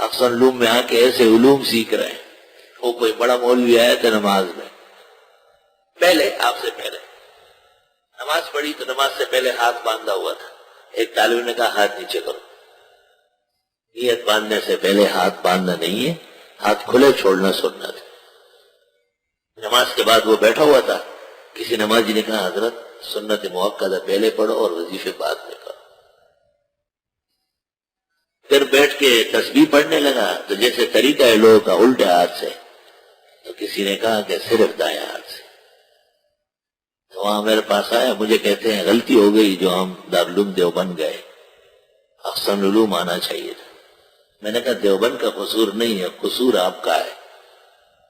افسر علوم میں آ کے ایسے علوم سیکھ رہے ہیں. وہ کوئی بڑا مولوی آیا تھا نماز میں، پہلے آپ سے پہلے نماز پڑھی تو نماز سے پہلے ہاتھ باندھا ہوا تھا. ایک طالب نے کہا ہاتھ نیچے کرو. نیت باندھنے سے پہلے ہاتھ باندھنا نہیں ہے، ہاتھ کھلے چھوڑنا سنت ہے. نماز کے بعد وہ بیٹھا ہوا تھا، کسی نمازی نے کہا حضرت سنت موقدہ پہلے پڑھو اور وظیفے بعد میں کرو. پھر بیٹھ کے تسبیح پڑھنے لگا تو جیسے طریقہ ہے لوگوں کا الٹے ہاتھ سے، تو کسی نے کہا کہ صرف دائیں ہاتھ سے. تو وہاں میرے پاس آیا، مجھے کہتے ہیں غلطی ہو گئی جو ہم دارالعلوم دیوبند گئے، احسن علوم آنا چاہیے تھا. میں نے کہا دیوبند کا قصور نہیں ہے، قصور آپ کا ہے.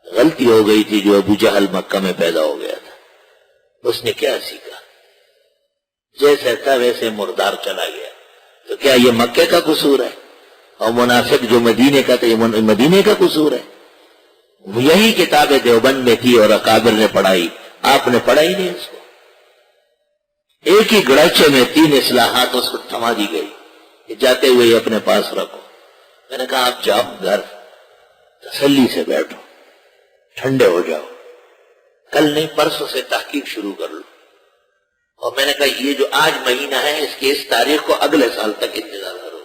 غلطی ہو گئی تھی جو ابو جہل مکہ میں پیدا ہو گیا تھا. اس نے کیا سیکھا؟ جیسے تھا ویسے مردار چلا گیا. تو کیا یہ مکے کا قصور ہے؟ اور منافق جو مدینے کا تھا یہ مدینے کا قصور ہے؟ یہی کتابیں دیوبند میں تھی اور اکابر نے پڑھائی، آپ نے پڑھا ہی نہیں اس کو. ایک ہی گڑچے میں 3 اصلاحات اس کو تھما دی گئی کہ جاتے ہوئے اپنے پاس رکھو. میں نے کہا آپ جاؤ گھر تسلی سے بیٹھو، ٹھنڈے ہو جاؤ، کل نہیں پرسوں سے تحقیق شروع کر لو. اور میں نے کہا یہ جو آج مہینہ ہے اس کی اس تاریخ کو اگلے سال تک انتظار کرو.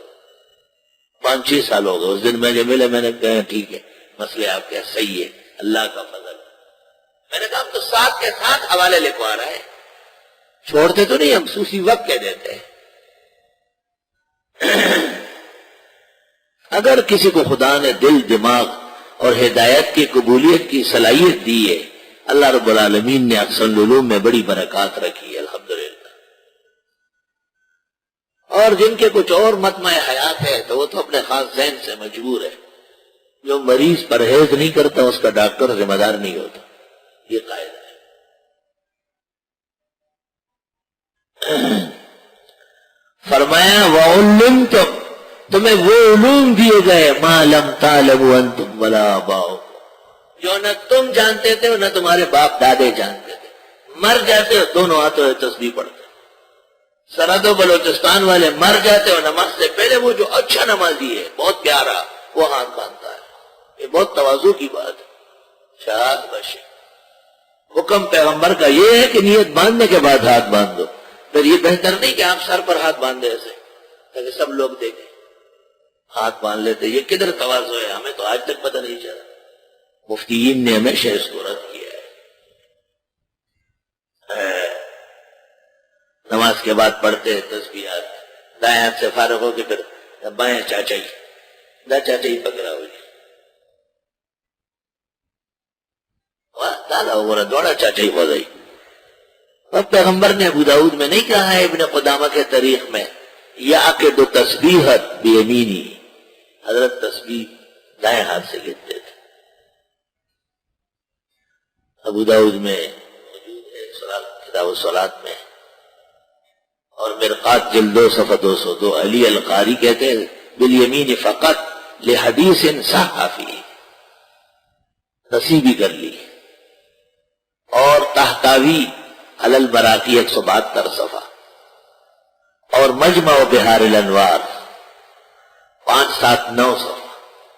5-6 سال ہو گئے. اس دن میں جب ملے میں نے کہا ٹھیک ہے مسئلے آپ کے صحیح ہے، اللہ کا فضل. میں نے کہا ہم تو ساتھ کے ساتھ حوالے لکھوا رہے ہیں، چھوڑتے تو نہیں، ہم اسی وقت کہہ دیتے ہیں. اگر کسی کو خدا نے دل دماغ اور ہدایت کی قبولیت کی صلاحیت دی ہے، اللہ رب العالمین نے احسن العلوم میں بڑی برکات رکھی ہے الحمدللہ. اور جن کے کچھ اور مطمع حیات ہے تو وہ تو اپنے خاص ذہن سے مجبور ہے. جو مریض پرہیز نہیں کرتا اس کا ڈاکٹر ذمہ دار نہیں ہوتا، یہ قاعدہ ہے. فرمایا وَعُلِّمْتُمْ، تمہیں وہ علوم دیے گئے مَا لَمْ تَعْلَمُوا أَنْتُمْ وَلَا آبَاؤُكُمْ، جو نہ تم جانتے تھے اور نہ تمہارے باپ دادے جانتے تھے. مر جاتے ہو دونوں ہاتھوں سے تسبیح پڑھتے. سرحد و بلوچستان والے مر جاتے ہو نماز سے پہلے وہ جو اچھا نمازی ہے بہت پیارا وہ ہاتھ باندھتا ہے. یہ بہت تواضع کی بات ہے. شاد بشے حکم پیغمبر کا یہ ہے کہ نیت باندھنے کے بعد ہاتھ باندھ دو. پھر یہ بہتر نہیں کہ آپ سر پر ہاتھ باندھ دیں ایسے تاکہ سب لوگ دیکھیں. ہاتھ باندھ لیتے، یہ کدھر تواضع ہے؟ ہمیں تو آج تک پتہ نہیں چلا. مفتیین نے ہمیشہ اس کو رد کیا ہے. نماز کے بعد پڑھتے ہیں تسبیحات، دائیں ہاتھ سے فارغ ہو کے پھر بائیں چاچائی دا چاچائی پکڑا ہوئی دادا وغیرہ دوڑا چاچائی ہو گئی. اب پیغمبر نے ابو داؤد میں نہیں کہا ہے ابن قدامہ کے تاریخ میں یا کہ دو تسبیحت بیمینی، حضرت تسبیح دائیں ہاتھ سے گنتے تھے. ابو داؤد میں موجود ہے کتاب الصلاۃ میں، اور مرقات جلد 2 صفحہ 202. علی القاری کہتے ہیں بالیمین فقط لحدیث صح فی، نصیبی کر لی. اور تحتاوی علی البراقی 172 صفحہ، اور مجمع و بحار الانوار 579 صفحہ.